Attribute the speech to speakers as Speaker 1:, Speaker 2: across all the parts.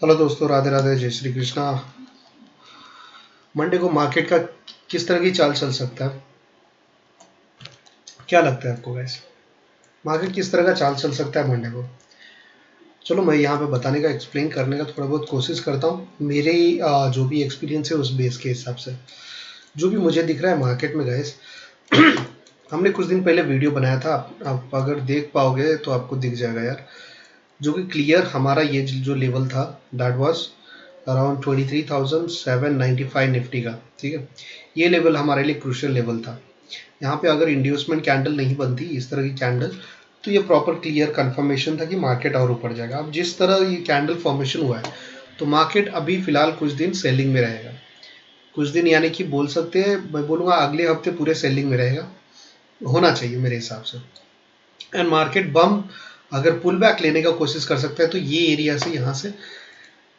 Speaker 1: Hello दोस्तों, राधे राधे, जय Shri Krishna. Monday को मार्केट का किस तरह की चाल चल सकता है? क्या लगता है आपको गैस? मार्केट किस तरह का चाल चल सकता है मंडे को? चलो मैं यहाँ पे बताने का, एक्सप्लेन करने का थोड़ा बहुत कोशिश करता हूँ। मेरे जो भी एक्सपीरियंस है उस बेस के हिसाब से जो भी मुझे दिख रहा है मार्केट में गैस। हमने कुछ दिन पहले वीडियो बनाया था, आप अगर देख पाओगे तो आपको दिख जाएगा यार। जो कि क्लियर हमारा ये जो लेवल था, दैट वाज अराउंड 23,795 निफ्टी का। ठीक है, ये लेवल हमारे लिए क्रूशियल लेवल था। यहाँ पे अगर इंड्यूसमेंट कैंडल नहीं बनती इस तरह की कैंडल, तो ये प्रॉपर क्लियर कंफर्मेशन था कि मार्केट और ऊपर जाएगा। अब जिस तरह ये कैंडल फॉर्मेशन हुआ है, तो मार्केट अभी फिलहाल कुछ दिन सेलिंग में रहेगा। कुछ दिन यानी कि बोल सकते हैं, मैं बोलूँगा अगले हफ्ते पूरे सेलिंग में रहेगा, होना चाहिए मेरे हिसाब से। एंड मार्केट बम अगर पुल बैक लेने का कोशिश कर सकता है, तो ये एरिया से, यहाँ से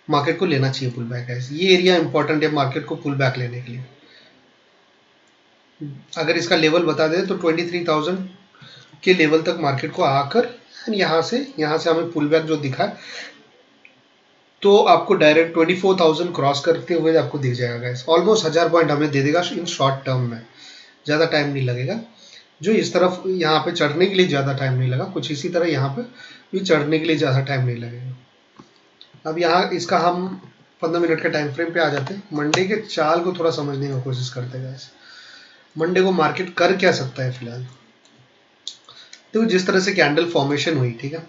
Speaker 1: मार्केट को लेना चाहिए पुल बैक। ये एरिया इंपॉर्टेंट है मार्केट को पुल बैक लेने के लिए। अगर इसका लेवल बता दें तो 23,000 के लेवल तक मार्केट को आकर यहाँ से हमें पुल बैक जो दिखा, तो आपको डायरेक्ट 24,000 क्रॉस करते हुए आपको दिख जाएगा गाइस। ऑलमोस्ट 1000 पॉइंट हमें दे देगा इन शॉर्ट टर्म में, ज़्यादा टाइम नहीं लगेगा। जो इस तरफ यहाँ पे चढ़ने के लिए ज़्यादा टाइम नहीं लगा, कुछ इसी तरह यहाँ पे भी चढ़ने के लिए ज़्यादा टाइम नहीं लगेगा। अब यहाँ इसका हम 15 मिनट के टाइम फ्रेम पे आ जाते हैं। मंडे के चाल को थोड़ा समझने की कोशिश करते हैं गाइस। मंडे को मार्केट कर क्या सकता है फिलहाल? तो जिस तरह से कैंडल फॉर्मेशन हुई, ठीक है,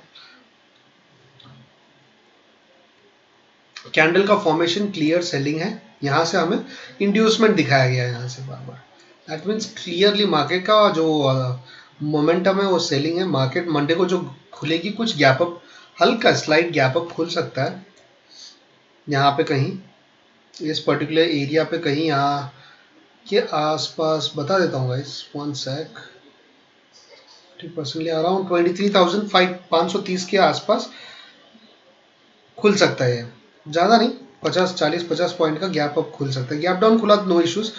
Speaker 1: कैंडल का फॉर्मेशन क्लियर सेलिंग है। यहाँ से हमें इंड्यूसमेंट दिखाया गया है, यहाँ से बार बार। दैट मीन्स क्लियरली मार्केट का जो मोमेंटम है वो सेलिंग है। मार्केट मंडे को जो खुलेगी, कुछ गैप अप, हल्का स्लाइड गैप अप खुल सकता है यहाँ पे कहीं, इस पर्टिकुलर एरिया पे कहीं, यहाँ के आसपास बता देता हूँ गाइस, 1 सेक। 30% अराउंड 23,530 के आसपास खुल सकता है। ज़्यादा नहीं, 50 पॉइंट का गैप अप खुल सकता है। गैप डाउन खुला तो नो इश्यूज।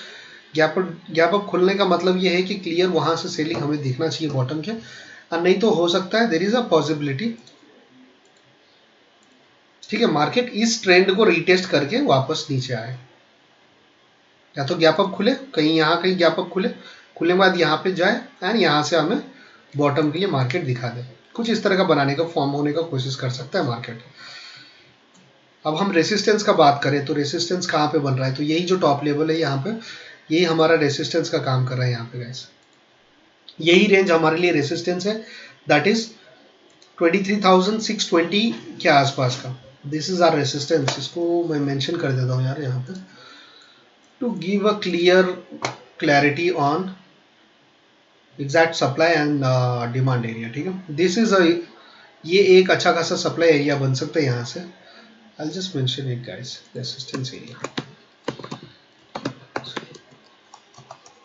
Speaker 1: गैप अप खुलने का मतलब ये है कि क्लियर वहां से सेलिंग हमें दिखना चाहिए बॉटम के, और नहीं तो हो सकता है, देर इज अ पॉसिबिलिटी, ठीक है, मार्केट इस ट्रेंड को रीटेस्ट करके वापस नीचे आए। या तो गैप अप खुले कहीं, यहाँ कहीं गैप अप खुले, खुलने के बाद यहाँ पे जाए एंड यहाँ से हमें बॉटम के लिए मार्केट दिखा दे। कुछ इस तरह का बनाने का, फॉर्म होने का कोशिश कर सकता है मार्केट। अब हम रेसिस्टेंस का बात करें तो रेसिस्टेंस कहाँ पे बन रहा है? तो यही जो टॉप लेवल है यहाँ पे, यही हमारा रेसिस्टेंस का काम कर रहा है यहाँ पे गाइस। यही रेंज हमारे लिए रेसिस्टेंस है, दैट इज 23,620 के आसपास का। This is our resistance. इसको मैं मेंशन कर देता हूँ यार यहाँ पे, to give a clear clarity on exact supply and demand area. ठीक है, दिस इज अ, ये एक अच्छा खासा सप्लाई एरिया बन सकता है यहाँ से। I'll just mention it guys, resistance area,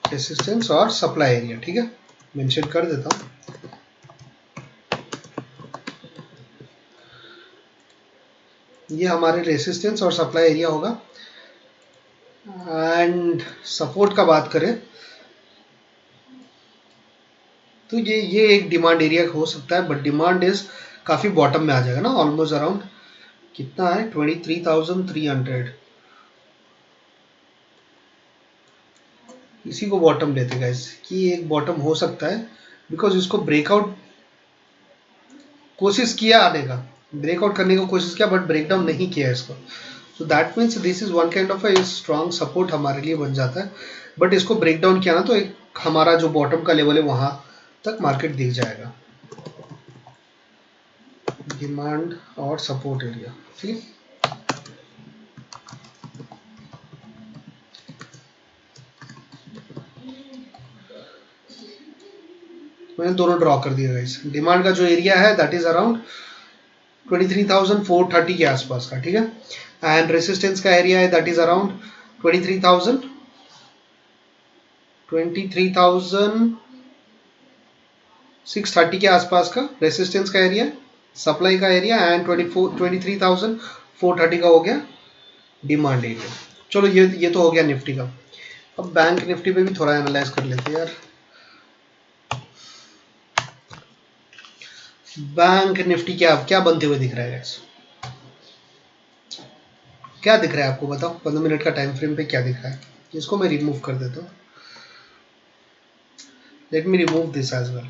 Speaker 1: resistance और सप्लाई एरिया, ठीक है, मेंशन कर देता हूँ। ये हमारे रेसिस्टेंस और सप्लाई एरिया होगा। एंड सपोर्ट का बात करें तो ये एक डिमांड एरिया हो सकता है, बट डिमांड इज काफ़ी बॉटम में आ जाएगा ना, ऑलमोस्ट अराउंड कितना है, 23,300। इसी को बॉटम लेते गाइस, कि एक बॉटम हो सकता है, बिकॉज इसको ब्रेकआउट कोशिश किया आने का, ब्रेकआउट करने की कोशिश किया, बट ब्रेकडाउन नहीं किया इसको। So that means this is one kind of a strong support हमारे लिए बन जाता है। बट इसको ब्रेक डाउन किया ना, तो एक हमारा जो बॉटम का लेवल है वहां तक मार्केट दिख जाएगा। डिमांड और सपोर्ट एरिया, ठीक है, मैंने दोनों ड्रॉ कर दिया गाइस। डिमांड का जो एरिया है दैट इज अराउंड 23,430 के आसपास का, ठीक है, एंड रेसिस्टेंस का एरिया है दैट इज अराउंड 23,630 के आसपास का रेसिस्टेंस का एरिया, सप्लाई का एरिया, एंड 23,430 का हो गया डिमांड एरिया। चलो ये तो हो गया निफ्टी का। अब बैंक निफ्टी पे भी थोड़ा एनालाइज कर लेते हैं यार। बैंक निफ्टी क्या क्या बनते हुए दिख रहा है गाइस? क्या दिख रहा है आपको बताओ, 15 मिनट का टाइम फ्रेम पे क्या दिख रहा है? इसको मैं रिमूव कर देता हूँ। Let me remove this as well.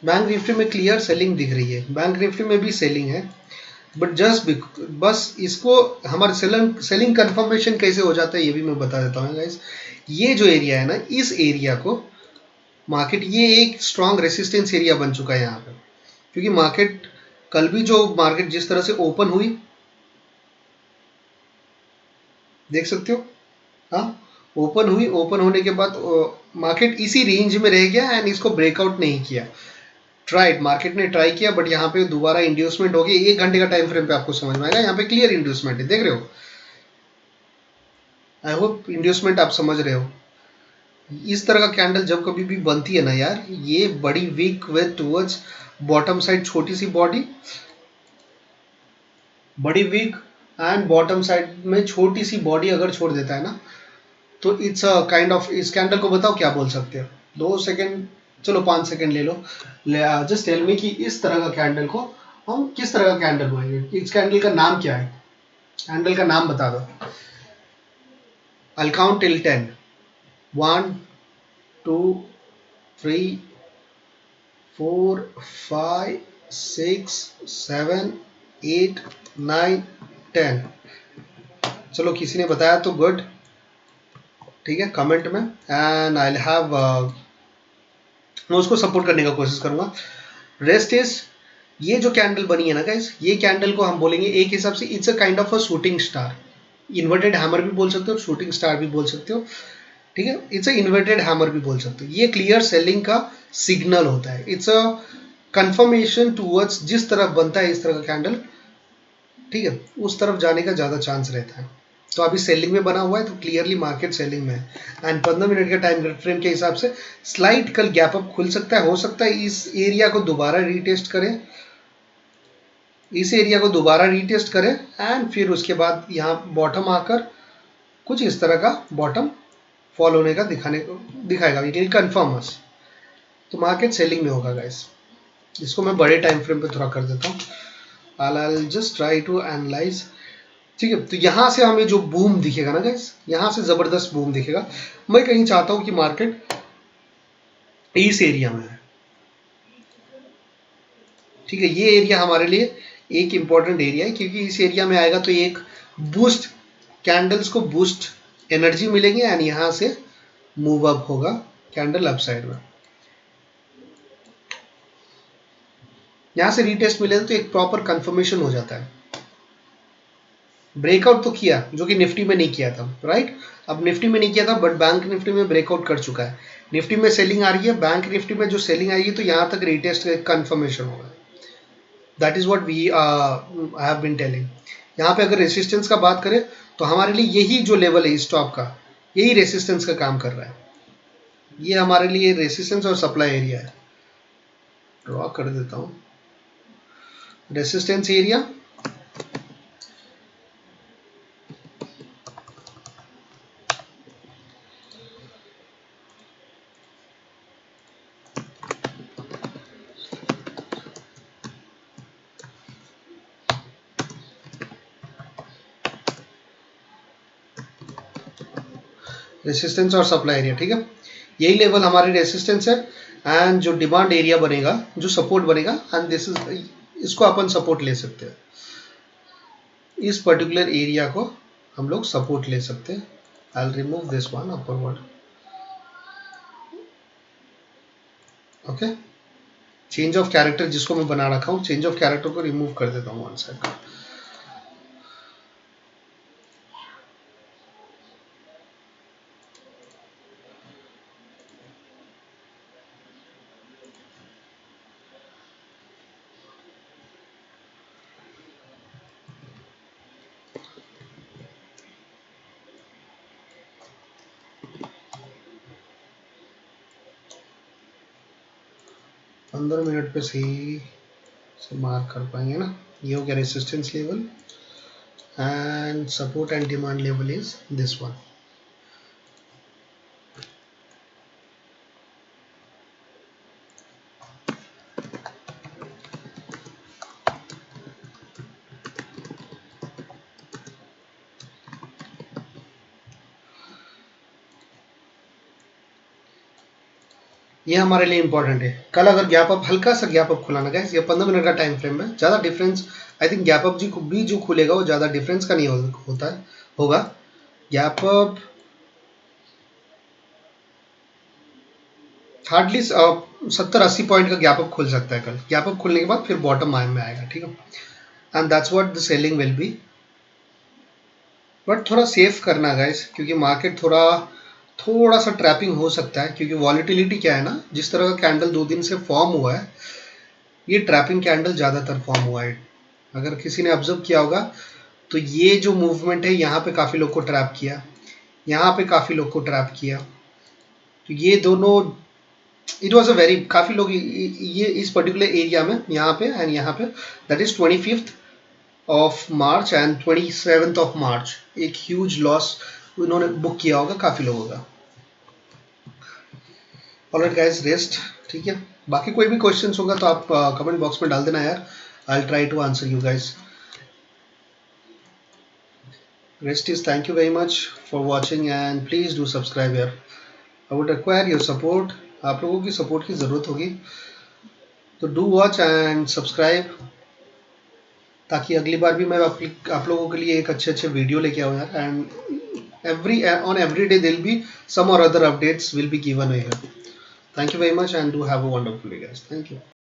Speaker 1: Bank Nifty में क्लियर सेलिंग दिख रही है, बैंक निफ्टी में भी सेलिंग है, बट जस्ट बस इसको हमारे सेलिंग कंफर्मेशन कैसे हो जाता है ये भी मैं बता देता हूँ गाइस। ये जो एरिया है ना, इस एरिया को मार्केट, ये एक स्ट्रॉन्ग रेसिस्टेंस एरिया बन चुका है यहाँ पे, क्योंकि मार्केट कल भी जो मार्केट जिस तरह से ओपन हुई, देख सकते हो, हाँ, ओपन हुई, ओपन होने के बाद मार्केट इसी रेंज में रह गया एंड इसको ब्रेकआउट नहीं किया। ट्राइड, मार्केट ने ट्राई किया, बट यहाँ पे दोबारा इंड्यूसमेंट हो गई। 1 घंटे का टाइम फ्रेम पे आपको समझ में आएगा, यहाँ पे क्लियर इंड्यूसमेंट है, देख रहे हो? आई होप इंड्यूसमेंट आप समझ रहे हो। इस तरह का कैंडल जब कभी भी बनती है ना यार, ये बड़ी wick with towards bottom side, छोटी सी बॉडी, बड़ी वीक एंड बॉटम साइड में छोटी सी बॉडी अगर छोड़ देता है ना, तो इट्स अ काइंड ऑफ, इस कैंडल को बताओ क्या बोल सकते हो? 2 सेकेंड, चलो 5 सेकेंड ले लो, जस्ट टेल मी कि इस तरह का कैंडल को हम किस तरह का कैंडल बोलेंगे? इस कैंडल का नाम क्या है? कैंडल का नाम बता दो। I'll count till 10. 1, 2, 3, 4, 5, 6, 7, 8, 9, 10। चलो किसी ने बताया तो गुड, ठीक है, कमेंट में, एंड आई हैव, मैं उसको सपोर्ट करने का कोशिश करूंगा। रेस्ट इज, ये जो कैंडल बनी है ना गाइस, ये कैंडल को हम बोलेंगे एक हिसाब से it's a kind of a shooting star. Inverted hammer भी बोल सकते हो, शूटिंग स्टार भी बोल सकते हो, ठीक है, इट्स अ इन्वर्टेड हैमर भी बोल सकते हो। ये क्लियर सेलिंग का सिग्नल होता है, इट्स अ कंफर्मेशन टूवर्ड्स, जिस तरफ बनता है इस तरह का कैंडल, ठीक है, उस तरफ जाने का ज़्यादा चांस रहता है। तो अभी सेलिंग में बना हुआ है, तो क्लियरली मार्केट सेलिंग में है एंड 15 मिनट के टाइम फ्रेम के हिसाब से स्लाइट कल गैप अप खुल सकता है, हो सकता है इस एरिया को दोबारा रीटेस्ट करें, इस एरिया को दोबारा रीटेस्ट करें एंड फिर उसके बाद यहाँ बॉटम आकर कुछ इस तरह का बॉटम फॉल होने का दिखाएगा, इट विल कंफर्म अस। तो मार्केट सेलिंग में होगा गाइस। इसको मैं बड़े टाइम फ्रेम पे थोड़ा कर देता हूँ, I'll just try to analyze, ठीक है। तो यहाँ से हमें जो बूम दिखेगा ना गाइस, यहाँ से जबरदस्त बूम दिखेगा। मैं कहीं चाहता हूँ कि मार्केट इस एरिया में है, ठीक है, ये एरिया हमारे लिए एक इंपॉर्टेंट एरिया है, क्योंकि इस एरिया में आएगा तो एक बूस्ट, कैंडल्स को बूस्ट एनर्जी मिलेगी एंड यहाँ से मूव अप होगा कैंडल अपसाइड में। यहाँ से रीटेस्ट मिले तो एक प्रॉपर कंफर्मेशन हो जाता है। ब्रेकआउट तो किया, जो कि निफ्टी में नहीं किया था, राइट? अब निफ्टी में नहीं किया था, बट बैंक निफ्टी में ब्रेकआउट कर चुका है। निफ्टी में सेलिंग आ रही है, बैंक निफ्टी में जो सेलिंग आएगी तो यहाँ तक रीटेस्ट कंफर्मेशन होगा। That is what we I have been telling. यहाँ पे अगर रेसिस्टेंस का बात करें तो हमारे लिए यही जो लेवल है स्टॉप का, यही रेसिस्टेंस का काम कर रहा है। ये हमारे लिए रेसिस्टेंस और सप्लाई एरिया है। ड्रॉ कर देता हूँ रेसिस्टेंस एरिया, रेसिस्टेंस और सप्लाई एरिया, ठीक है, यही लेवल हमारी रेसिस्टेंस है एंड जो डिमांड एरिया बनेगा, जो सपोर्ट बनेगा, एंड दिस इज, इसको अपन सपोर्ट ले सकते हैं। इस पर्टिकुलर एरिया को हम लोग सपोर्ट ले सकते हैं। I will remove this one upward, okay. Change of character जिसको मैं बना रखा हूँ, चेंज ऑफ कैरेक्टर को रिमूव कर देता हूँ 1 सेकंड। 15 मिनट पे सही से मार्क कर पाएंगे ना। ये हो गया resistance level and support and demand level is this one. ये हमारे लिए इंपॉर्टेंट है। कल अगर गैप अप, हल्का सा गैप अप खुलाना गाइस, ये 15 मिनट का टाइम फ्रेम है, ज़्यादा difference I think gap up जी भी जो खुलेगा वो ज़्यादा डिफरेंस का नहीं होता है, होगा। गैप अप हार्डली 70-80 पॉइंट का गैप अप खुल सकता है कल। गैप अप खुलने के बाद फिर बॉटम आय में आएगा, ठीक है। And that's what the selling will be. But थोड़ा सेफ करना गाइस, क्योंकि मार्केट थोड़ा थोड़ा सा ट्रैपिंग हो सकता है, क्योंकि वॉलिटिलिटी क्या है ना, जिस तरह का कैंडल 2 दिन से फॉर्म हुआ है, ये ट्रैपिंग कैंडल ज़्यादातर फॉर्म हुआ है। अगर किसी ने ऑब्जर्व किया होगा तो ये जो मूवमेंट है, यहाँ पे काफ़ी लोग को ट्रैप किया, यहाँ पे काफ़ी लोग को ट्रैप किया, तो ये दोनों इट वॉज अ वेरी, काफ़ी लोग ये इस पर्टिकुलर एरिया में, यहाँ पे एंड यहाँ पे, that is 25th of March and 27th of March, एक ह्यूज लॉस उन्होंने बुक किया होगा काफ़ी लोगों का। ऑलराइट गाइस, रेस्ट, ठीक है। बाकी कोई भी क्वेश्चन होगा तो आप कमेंट बॉक्स में डाल देना यार, I will try to answer you guys. Rest is, thank you very much for watching and please do subscribe here. I would require your support. आप लोगों की सपोर्ट की ज़रूरत होगी, तो डू वॉच एंड सब्सक्राइब, ताकि अगली बार भी मैं आप लोगों के लिए एक अच्छे वीडियो लेके आऊँ यार। And on every day there will be some or other updates will be given here. Thank you very much and do have a wonderful day guys. Thank you.